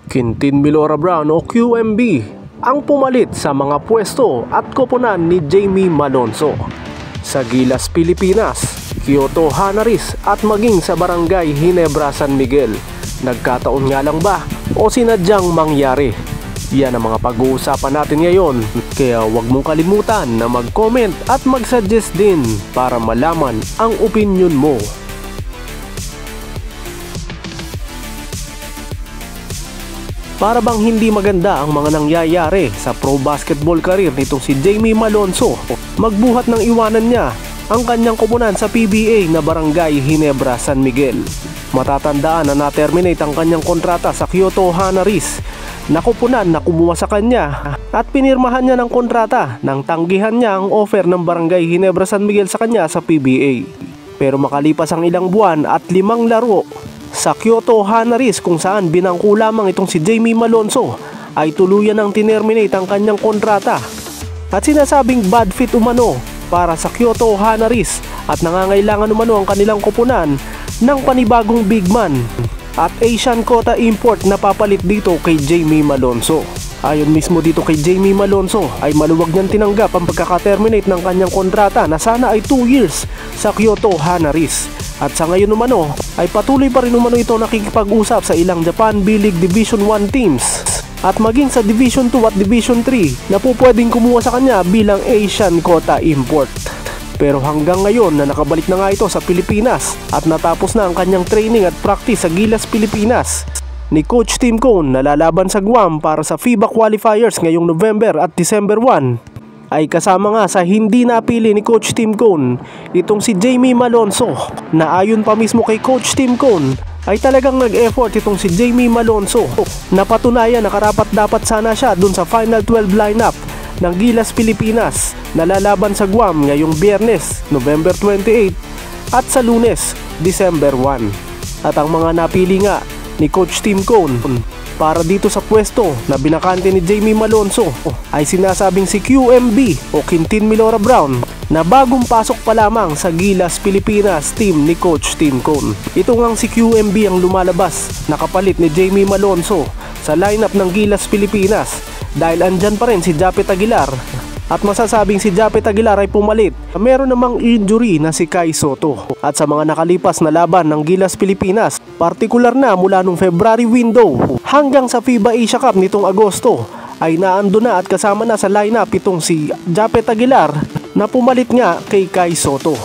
Quintin Milora Brown o QMB ang pumalit sa mga pwesto at koponan ni Jamie Malonzo sa Gilas, Pilipinas, Kyoto Hanaris at maging sa Barangay Ginebra, San Miguel. Nagkataon nga lang ba o sinadyang mangyari? Yan ang mga pag-uusapan natin ngayon, kaya huwag mong kalimutan na mag-comment at mag-suggest din para malaman ang opinion mo. Para bang hindi maganda ang mga nangyayari sa pro basketball career nitong si Jamie Malonzo, magbuhat ng iwanan niya ang kanyang koponan sa PBA na Barangay Ginebra, San Miguel. Matatandaan na na-terminate ang kanyang kontrata sa Kyoto Hanaris na koponan na kumuha sa kanya at pinirmahan niya ng kontrata nang tanggihan niya ang offer ng Barangay Ginebra, San Miguel sa kanya sa PBA. Pero makalipas ang ilang buwan at 5 laro sa Kyoto Hanaris kung saan binangko lamang itong si Jamie Malonzo, ay tuluyan ng tinerminate ang kanyang kontrata at sinasabing bad fit umano para sa Kyoto Hanaris at nangangailangan umano ang kanilang koponan ng panibagong big man at Asian quota import na papalit dito kay Jamie Malonzo. Ayon mismo dito kay Jamie Malonzo ay maluwag niyang tinanggap ang pagkaka-terminate ng kanyang kontrata na sana ay 2 years sa Kyoto Hanaris. At sa ngayon umano ay patuloy pa rin umano ito nakikipag-usap sa ilang Japan B-League Division 1 teams at maging sa Division 2 at Division 3 na po pwedeng kumuha sa kanya bilang Asian quota import. Pero hanggang ngayon na nakabalik na nga ito sa Pilipinas at natapos na ang kanyang training at practice sa Gilas, Pilipinas ni Coach Tim Cone na lalaban sa Guam para sa FIBA qualifiers ngayong November at December 1, ay kasama nga sa hindi napili ni Coach Tim Cone itong si Jamie Malonzo na ayon pa mismo kay Coach Tim Cone ay talagang nag-effort itong si Jamie Malonzo na patunayan na karapat-dapat sana siya dun sa Final 12 lineup ng Gilas, Pilipinas na lalaban sa Guam ngayong Biyernes, November 28 at sa Lunes, December 1. At ang mga napili nga ni Coach Tim Cone para dito sa pwesto na binakante ni Jamie Malonzo ay sinasabing si QMB o Quintin Milora Brown na bagong pasok pa lamang sa Gilas, Pilipinas team ni Coach Tim Cone. Ito ngang si QMB ang lumalabas na kapalit ni Jamie Malonzo sa lineup ng Gilas, Pilipinas dahil andyan pa rin si Japet Aguilar. At masasabing si Japet Aguilar ay pumalit. Meron namang injury na si Kai Soto. At sa mga nakalipas na laban ng Gilas, Pilipinas, partikular na mula nung February window hanggang sa FIBA Asia Cup nitong Agosto, ay naando na at kasama na sa lineup itong si Japet Aguilar na pumalit nga kay Kai Soto.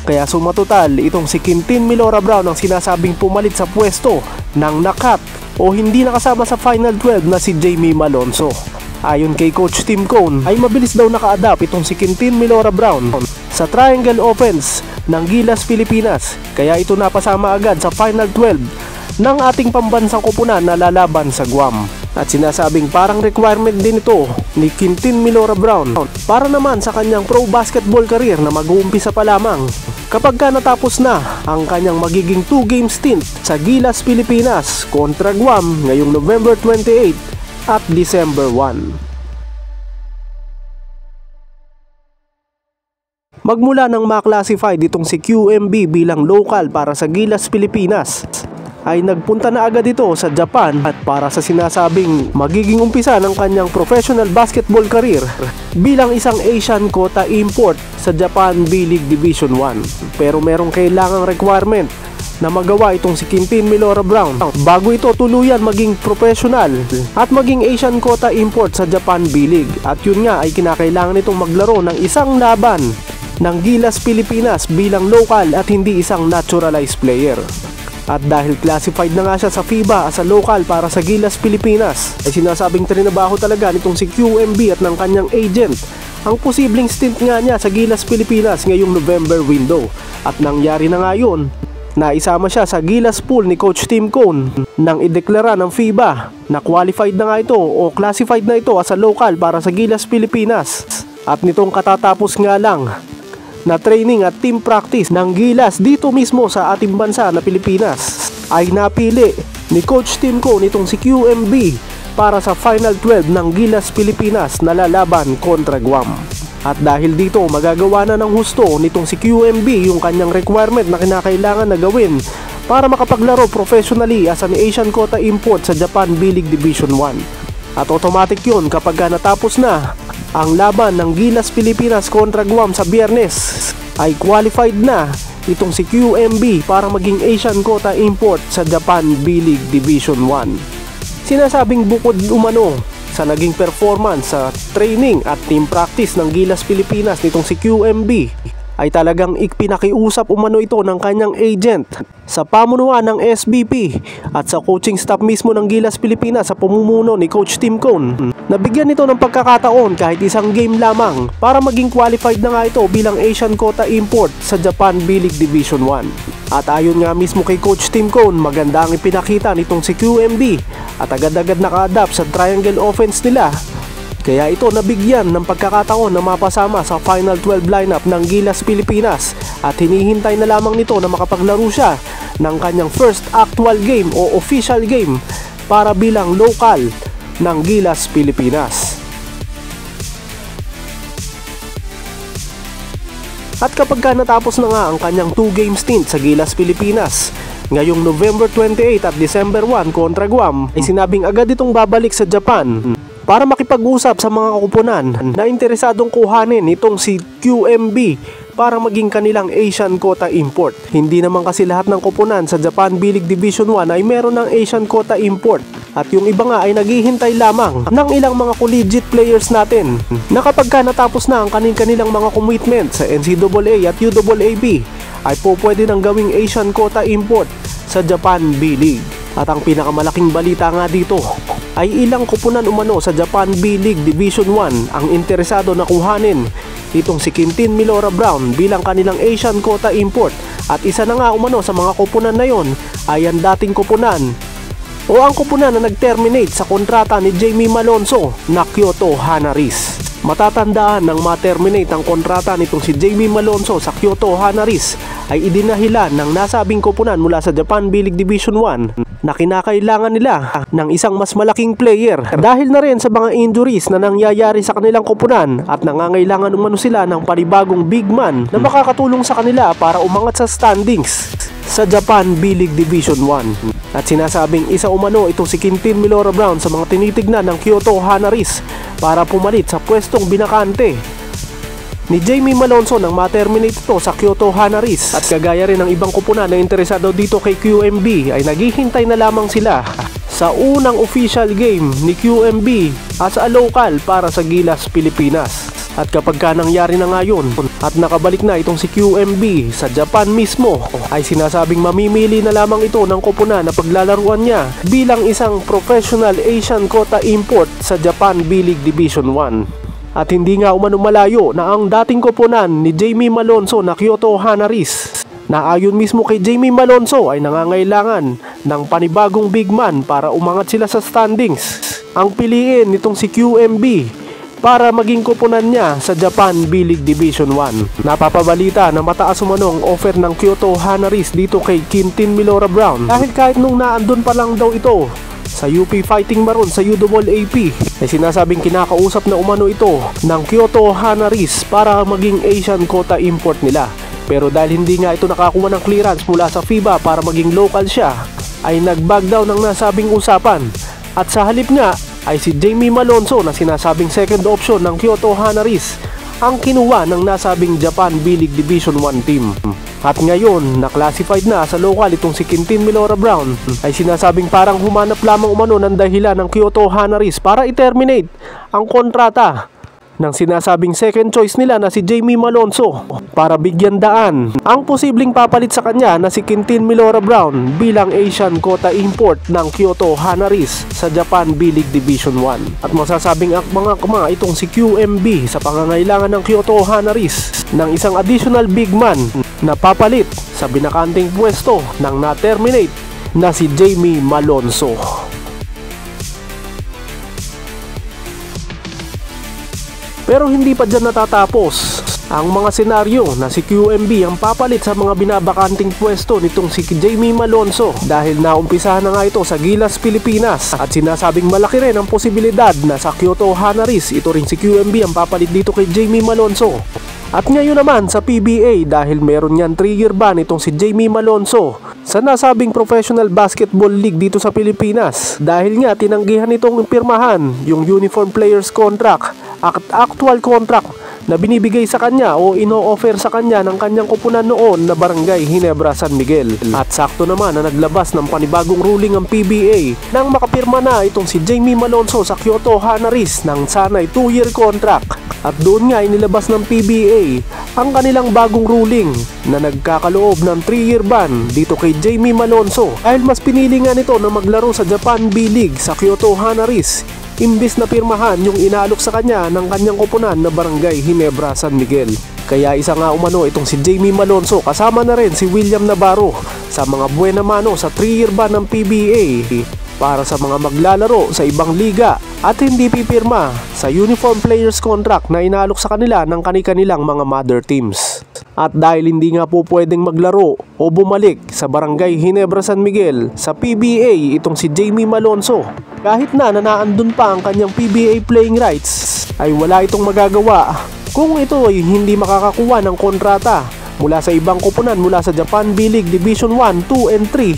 Kaya sumatotal itong si Quintin Milora Brown ang sinasabing pumalit sa pwesto ng nakat o hindi nakasama sa Final 12 na si Jamie Malonzo. Ayon kay Coach Tim Cone ay mabilis daw naka-adapt itong si Quintin Milora Brown sa triangle offense ng Gilas, Pilipinas, kaya ito napasama agad sa Final 12 ng ating pambansang koponan na lalaban sa Guam. At sinasabing parang requirement din ito ni Quintin Milora Brown para naman sa kanyang pro basketball career na mag-uumpisa pa lamang kapag ka natapos na ang kanyang magiging 2-game stint sa Gilas, Pilipinas kontra Guam ngayong November 28 at December 1. Magmula nang ma-classify ditong si QMB bilang local para sa Gilas, Pilipinas, ay nagpunta na agad ito sa Japan at para sa sinasabing magiging umpisa ng kanyang professional basketball career bilang isang Asian quota import sa Japan B-League Division 1. Pero merong kailangang requirement na magawa itong si Quintin Milora Brown bago ito tuluyan maging professional at maging Asian quota import sa Japan B-League. At yun nga ay kinakailangan itong maglaro ng isang laban ng Gilas, Pilipinas bilang local at hindi isang naturalized player. At dahil classified na nga siya sa FIBA as a local para sa Gilas, Pilipinas, ay sinasabing trinabaho talaga nitong si QMB at ng kanyang agent ang posibleng stint nga niya sa Gilas, Pilipinas ngayong November window. At nangyari na nga yun, naisama siya sa Gilas pool ni Coach Tim Cone nang ideklara ng FIBA na qualified na nga ito o classified na ito as a local para sa Gilas, Pilipinas. At nitong katatapos nga lang na training at team practice ng Gilas dito mismo sa ating bansa na Pilipinas, ay napili ni Coach Tim Cone itong si QMB para sa Final 12 ng Gilas, Pilipinas na lalaban kontra Guam. At dahil dito magagawa na ng husto nitong si QMB yung kanyang requirement na kinakailangan na gawin para makapaglaro professionally as an Asian quota import sa Japan B-League Division 1. At automatic yun kapag natapos na ang laban ng Gilas Pilipinas kontra Guam sa Biyernes, ay qualified na itong si QMB para maging Asian quota import sa Japan B-League Division 1. Sinasabing bukod umano sa naging performance sa training at team practice ng Gilas Pilipinas nitong si QMB, ay talagang ipinakiusap umano ito ng kanyang agent sa pamunuan ng SBP at sa coaching staff mismo ng Gilas Pilipinas sa pamumuno ni Coach Tim Cone. Nabigyan ito ng pagkakataon kahit isang game lamang para maging qualified na nga ito bilang Asian quota import sa Japan B-League Division 1. At ayon nga mismo kay Coach Tim Cone, maganda ang ipinakita nitong si QMB at agad-agad naka-adapt sa triangle offense nila. Kaya ito nabigyan ng pagkakataon na mapasama sa Final 12 lineup ng Gilas Pilipinas at hinihintay na lamang nito na makapaglaro siya ng kanyang first actual game o official game para bilang local ng Gilas Pilipinas. At kapag natapos na nga ang kanyang 2-game stint sa Gilas Pilipinas ngayong November 28 at December 1 kontra Guam, ay sinabing agad itong babalik sa Japan para makipag-usap sa mga kupunan na interesadong kuhanin itong si QMB para maging kanilang Asian quota import. Hindi naman kasi lahat ng kupunan sa Japan B-League Division 1 ay meron ng Asian quota import. At yung iba nga ay naghihintay lamang ng ilang mga collegiate players natin na kapag natapos na ang kanilang mga commitment sa NCAA at UAAB, ay po pwede nang gawing Asian quota import sa Japan B-League. At ang pinakamalaking balita nga dito ay ilang kupunan umano sa Japan B-League Division 1 ang interesado na kuhanin itong si Quintin Milora Brown bilang kanilang Asian quota import. At isa na nga umano sa mga kupunan na yon ay ang dating kupunan o ang kupunan na nag-terminate sa kontrata ni Jamie Malonzo na Kyoto Hanaris. Matatandaan nang ma-terminate ang kontrata nitong si Jamie Malonzo sa Kyoto Hanaris ay idinahilan ng nasabing kupunan mula sa Japan B-League Division 1 na kinakailangan nila ng isang mas malaking player dahil na rin sa mga injuries na nangyayari sa kanilang kupunan at nangangailangan umano sila ng panibagong big man na makakatulong sa kanila para umangat sa standings sa Japan B-League Division 1. At sinasabing isa umano itong si Quintin Milora Brown sa mga tinitignan ng Kyoto Hanaris para pumalit sa pwestong binakante ni Jamie Malonzo nang ma-terminate ito sa Kyoto Hanaris. At kagaya rin ng ibang kupunan na interesado dito kay QMB ay naghihintay na lamang sila sa unang official game ni QMB as a local para sa Gilas Pilipinas. At kapag nangyari na nga yun at nakabalik na itong si QMB sa Japan mismo, ay sinasabing mamimili na lamang ito ng kupunan na paglalaruan niya bilang isang professional Asian quota import sa Japan B-League Division 1. At hindi nga umano malayo na ang dating kupunan ni Jamie Malonzo na Kyoto Hanaris na ayon mismo kay Jamie Malonzo ay nangangailangan ng panibagong big man para umangat sila sa standings. Ang piliin nitong si QMB para maging kupunan niya sa Japan B-League Division 1. Napapabalita na mataas umano ang offer ng Kyoto Hanaris dito kay Quintin Milora Brown dahil kahit nung naandun pa lang daw ito sa UP Fighting Maroon sa UAAP ay sinasabing kinakausap na umano ito ng Kyoto Hanaris para maging Asian quota import nila. Pero dahil hindi nga ito nakakuha ng clearance mula sa FIBA para maging local siya, ay nag-back down ng nasabing usapan. At sa halip nga ay si Jamie Malonzo na sinasabing second option ng Kyoto Hanaris ang kinuha ng nasabing Japan B-League Division 1 team. At ngayon, na-classified na sa local itong si Quintin Milora Brown ay sinasabing parang humanap lamang umano ng dahilan ng Kyoto Hanaris para i-terminate ang kontrata ng sinasabing second choice nila na si Jamie Malonzo para bigyan daan ang posibleng papalit sa kanya na si Quintin Milora Brown bilang Asian quota import ng Kyoto Hanaris sa Japan B-League Division 1. At masasabing mga kuma itong si QMB sa pangangailangan ng Kyoto Hanaris ng isang additional big man na papalit sa binakanting pwesto ng na-terminate na si Jamie Malonzo. Pero hindi pa dyan natatapos ang mga senaryo na si QMB ang papalit sa mga binabakanting pwesto nitong si Jamie Malonzo dahil naumpisahan na nga ito sa Gilas Pilipinas at sinasabing malaki rin ang posibilidad na sa Kyoto Hanaris ito rin si QMB ang papalit dito kay Jamie Malonzo. At ngayon naman sa PBA, dahil meron yan 3-year ban itong si Jamie Malonzo sa nasabing Professional Basketball League dito sa Pilipinas, dahil nga tinanggihan itong pirmahan yung Uniform Players Contract at actual contract na binibigay sa kanya o ino-offer sa kanya ng kanyang kupunan noon na Barangay Ginebra San Miguel. At sakto naman na naglabas ng panibagong ruling ang PBA nang makapirma na itong si Jamie Malonzo sa Kyoto Hanaris ng sanay 2-year contract. At doon nga inilabas ng PBA ang kanilang bagong ruling na nagkakaloob ng 3-year ban dito kay Jamie Malonzo dahil mas pinili nga nito na maglaro sa Japan B-League sa Kyoto Hanaris imbis na pirmahan yung inaalok sa kanya ng kanyang kupunan na Barangay Ginebra San Miguel. Kaya isa nga umano itong si Jamie Malonzo kasama na rin si William Navarro sa mga buena mano sa 3-year ban ng PBA para sa mga maglalaro sa ibang liga at hindi pipirma sa Uniform Players Contract na inaalok sa kanila ng kanilang mga mother teams. At dahil hindi nga po pwedeng maglaro o bumalik sa Barangay Ginebra San Miguel sa PBA itong si Jamie Malonzo, kahit na nanaandun pa ang kanyang PBA playing rights, ay wala itong magagawa kung ito ay hindi makakakuha ng kontrata mula sa ibang kupunan mula sa Japan B-League Division 1, 2, and 3,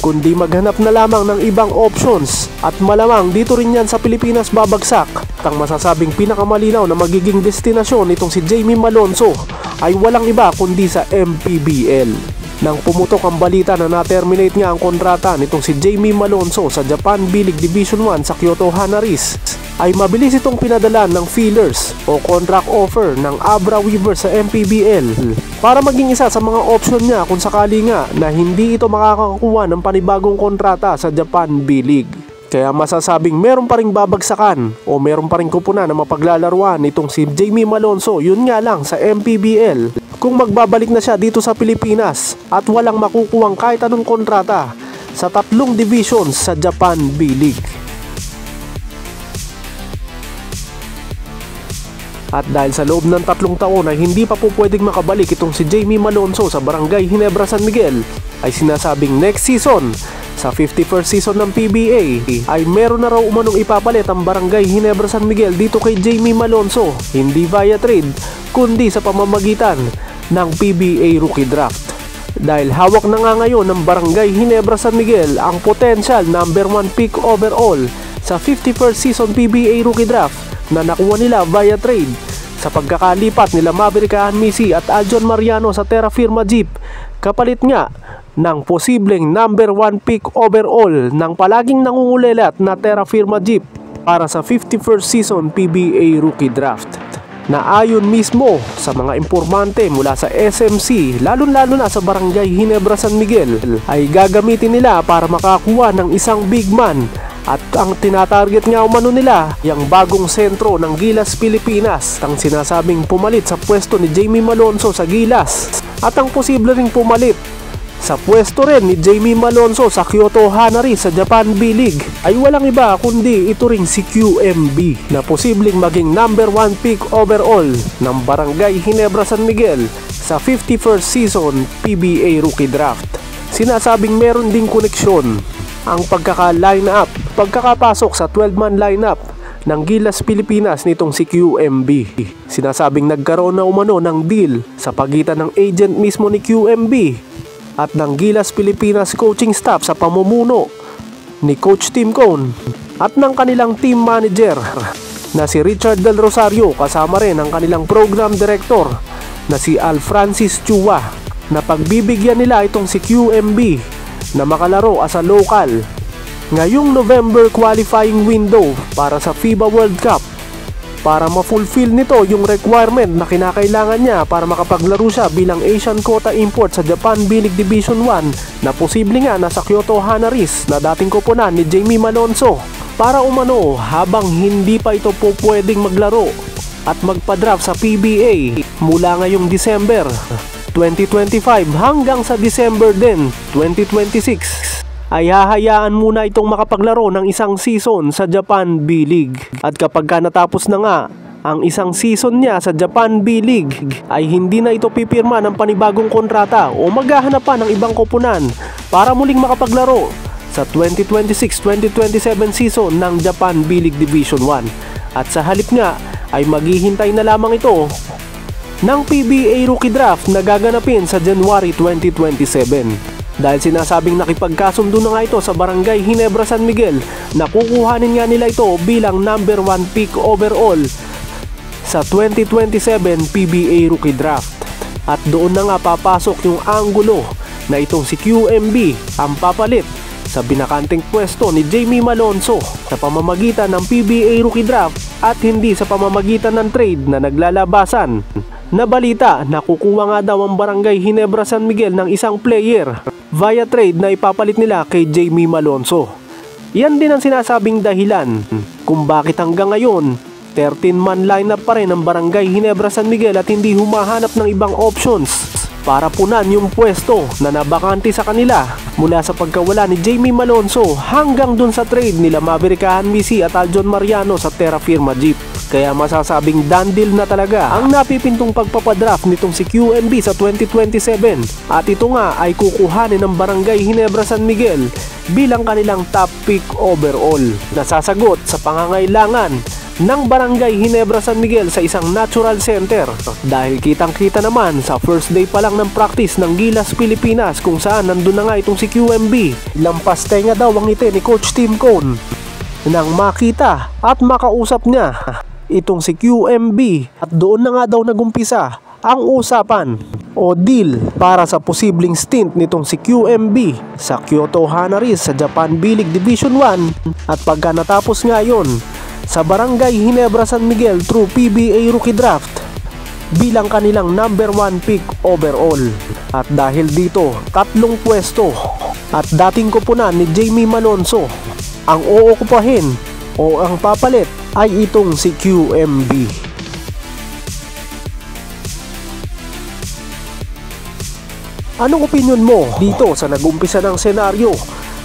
kundi maghanap na lamang ng ibang options at malamang dito rin yan sa Pilipinas babagsak. At ang masasabing pinakamalinaw na magiging destinasyon nitong si Jamie Malonzo ay walang iba kundi sa MPBL. Nang pumutok ang balita na na-terminate nga ang kontrata nitong si Jamie Malonzo sa Japan B-League Division 1 sa Kyoto Hanaris, ay mabilis itong pinadala ng feelers o contract offer ng Abra Weavers sa MPBL para maging isa sa mga option niya kung sakali nga na hindi ito makakakuha ng panibagong kontrata sa Japan B-League. Kaya masasabing meron pa ring babagsakan o meron pa ring kupunan na mapaglalaruan itong si Jamie Malonzo, yun nga lang sa MPBL, kung magbabalik na siya dito sa Pilipinas at walang makukuhang kahit anong kontrata sa 3 divisions sa Japan B-League. At dahil sa loob ng 3 taon ay hindi pa po pwedeng makabalik itong si Jamie Malonzo sa Barangay Ginebra San Miguel, ay sinasabing next season sa 51st season ng PBA ay meron na raw umanong ipapalit ang Barangay Ginebra San Miguel dito kay Jamie Malonzo, hindi via trade kundi sa pamamagitan ng PBA Rookie Draft. Dahil hawak na nga ngayon ng Barangay Ginebra San Miguel ang potential number 1 pick overall sa 51st season PBA Rookie Draft na nakuha nila via trade sa pagkakalipat nila Maverick Misi at Aljon Mariano sa Terra Firma Jeep, kapalit nga ng posibleng number 1 pick overall ng palaging nangungulelat na Terra Firma Jeep para sa 51st season PBA Rookie Draft, na ayon mismo sa mga impormante mula sa SMC, lalo-lalo na sa Barangay Ginebra San Miguel, ay gagamitin nila para makakuha ng isang big man. At ang tinatarget nga umano nila, yung bagong sentro ng Gilas Pilipinas, ang sinasabing pumalit sa pwesto ni Jamie Malonzo sa Gilas, at ang posible ring pumalit sa pwesto rin ni Jamie Malonzo sa Kyoto Hanaris sa Japan B-League ay walang iba kundi ito ring si QMB, na posibleng maging number 1 pick overall ng Barangay Ginebra San Miguel sa 51st season PBA Rookie Draft. Sinasabing meron ding koneksyon ang pagkakapasok sa 12-man lineup ng Gilas Pilipinas nitong si QMB. Sinasabing nagkaroon na umano ng deal sa pagitan ng agent mismo ni QMB at ng Gilas Pilipinas coaching staff sa pamumuno ni Coach Tim Cone at ng kanilang team manager na si Richard Del Rosario, kasama rin ang kanilang program director na si Al Francis Chua, na pagbibigyan nila itong si QMB na makalaro as a local ngayong November qualifying window para sa FIBA World Cup, para ma-fulfill nito yung requirement na kinakailangan niya para makapaglaro siya bilang Asian Quota Import sa Japan B-League Division 1 na posible nga nasa Kyoto Hanaris na dating koponan ni Jamie Malonzo, para umano habang hindi pa ito po pwedeng maglaro at magpa-draft sa PBA mula ngayong December 2025 hanggang sa December din 2026 ay hahayaan muna itong makapaglaro ng isang season sa Japan B-League. At kapag natapos na nga ang isang season niya sa Japan B-League ay hindi na ito pipirma ng panibagong kontrata o maghahanap pa ng ibang koponan para muling makapaglaro sa 2026-2027 season ng Japan B-League Division 1. At sa halip nga ay maghihintay na lamang ito ng PBA Rookie Draft na gaganapin sa January 2027. Dahil sinasabing nakipagkasundo na nga ito sa Barangay Ginebra San Miguel na kukuhanin nga nila ito bilang number 1 pick overall sa 2027 PBA Rookie Draft. At doon na nga papasok yung anggulo na itong si QMB ang papalit sa binakanting pwesto ni Jamie Malonzo sa pamamagitan ng PBA Rookie Draft at hindi sa pamamagitan ng trade na naglalabasan. Nabalita na kukuha nga daw ang Barangay Ginebra San Miguel ng isang player via trade na ipapalit nila kay Jamie Malonzo. Yan din ang sinasabing dahilan kung bakit hanggang ngayon 13-man lineup pa rin ang Barangay Ginebra San Miguel at hindi humahanap ng ibang options para punan yung pwesto na nabakante sa kanila mula sa pagkawala ni Jamie Malonzo hanggang dun sa trade nila Maverick Hanmisi at Aljon Mariano sa Terra Firma Jeep. Kaya masasabing done deal na talaga ang napipintong pagpapadraft nitong si QMB sa 2027 at ito nga ay kukuhanin ng Barangay Ginebra San Miguel bilang kanilang top pick overall na sasagot sa pangangailangan ng Barangay Ginebra San Miguel sa isang natural center. Dahil kitang-kita naman sa first day pa lang ng practice ng Gilas Pilipinas kung saan nandun na nga itong si QMB. Lampas tenga daw ang ngiti ni Coach Tim Cone nang makita at makausap niya itong si QMB at doon na nga daw nagumpisa ang usapan o deal para sa posibleng stint nitong si QMB sa Kyoto Hanaris sa Japan B-League Division 1 at pagka natapos nga yon sa Barangay Ginebra San Miguel through PBA Rookie Draft bilang kanilang number 1 pick overall. At dahil dito, 3 pwesto at dating koponan ni Jamie Malonzo ang uukupahin o ang papalit ay itong si QMB. Anong opinion mo dito sa nag-umpisa ng senaryo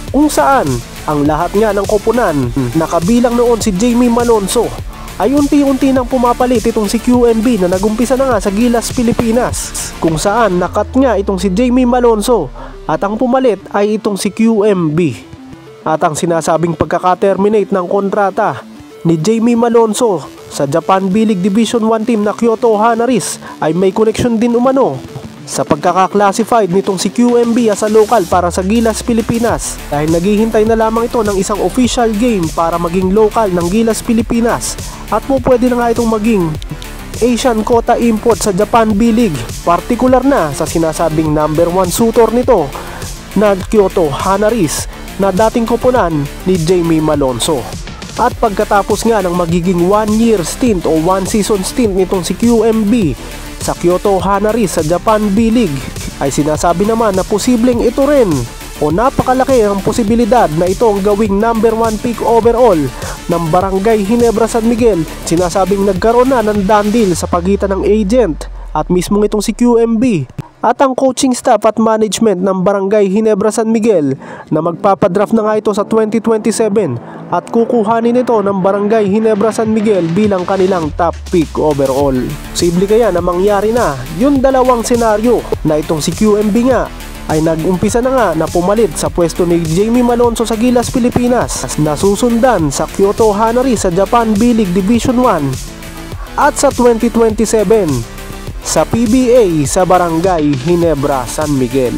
kung saan ang lahat nga ng koponan na kabilang noon si Jamie Malonzo ay unti-unti nang pumapalit itong si QMB na nagumpisa na nga sa Gilas Pilipinas kung saan nakat nga itong si Jamie Malonzo at ang pumalit ay itong si QMB. At ang sinasabing pagkaka-terminate ng kontrata ni Jamie Malonzo sa Japan B-League Division 1 team na Kyoto Hanaris ay may connection din umano sa pagkaka-classified nitong si QMB as a local para sa Gilas Pilipinas dahil naghihintay na lamang ito ng isang official game para maging local ng Gilas Pilipinas at pwede na nga itong maging Asian quota import sa Japan B-League, partikular na sa sinasabing number 1 suitor nito na Kyoto Hanaris na dating koponan ni Jamie Malonzo. At pagkatapos nga ng magiging 1-year stint o 1-season stint nitong si QMB sa Kyoto Hanaris sa Japan B-League ay sinasabi naman na posibleng ito rin o napakalaki ang posibilidad na ito ang gawing number 1 pick overall ng Barangay Ginebra San Miguel. Sinasabing nagkaroon na ng done deal sa pagitan ng agent at mismong itong si QMB at ang coaching staff at management ng Barangay Ginebra San Miguel na magpapadraft na nga ito sa 2027 at kukuhanin ito ng Barangay Ginebra San Miguel bilang kanilang top pick overall. Posible kaya na mangyari na yung dalawang senaryo na itong si QMB nga ay nag-umpisa na nga na pumalit sa pwesto ni Jamie Malonzo sa Gilas Pilipinas na susundan sa Kyoto Hanaris sa Japan B-League Division 1 at sa 2027 sa PBA sa Barangay Ginebra San Miguel.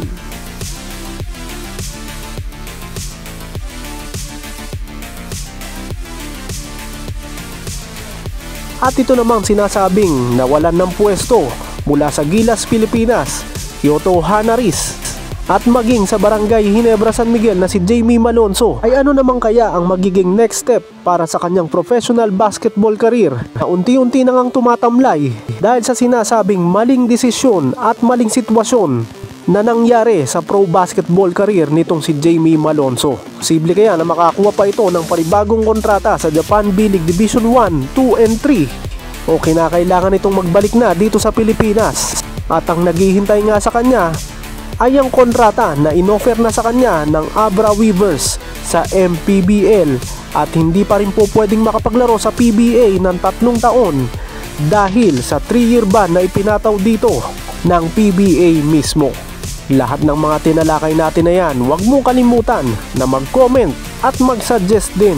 At ito namang sinasabing nawalan ng pwesto mula sa Gilas Pilipinas, Kyoto Hanaris at maging sa Barangay Ginebra San Miguel na si Jamie Malonzo ay ano naman kaya ang magiging next step para sa kanyang professional basketball career na unti-unti na ngang tumatamlay dahil sa sinasabing maling desisyon at maling sitwasyon na nangyari sa pro basketball career nitong si Jamie Malonzo. Posible kaya na makakuha pa ito ng panibagong kontrata sa Japan B-League Division 1, 2 and 3 o kinakailangan itong magbalik na dito sa Pilipinas at ang naghihintay nga sa kanya ay ang kontrata na inoffer na sa kanya ng Abra Weavers sa MPBL at hindi pa rin po pwedeng makapaglaro sa PBA ng 3 taon dahil sa 3-year ban na ipinataw dito ng PBA mismo. Lahat ng mga tinalakay natin na yan, huwag mong kalimutan na mag-comment at mag-suggest din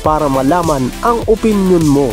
para malaman ang opinion mo.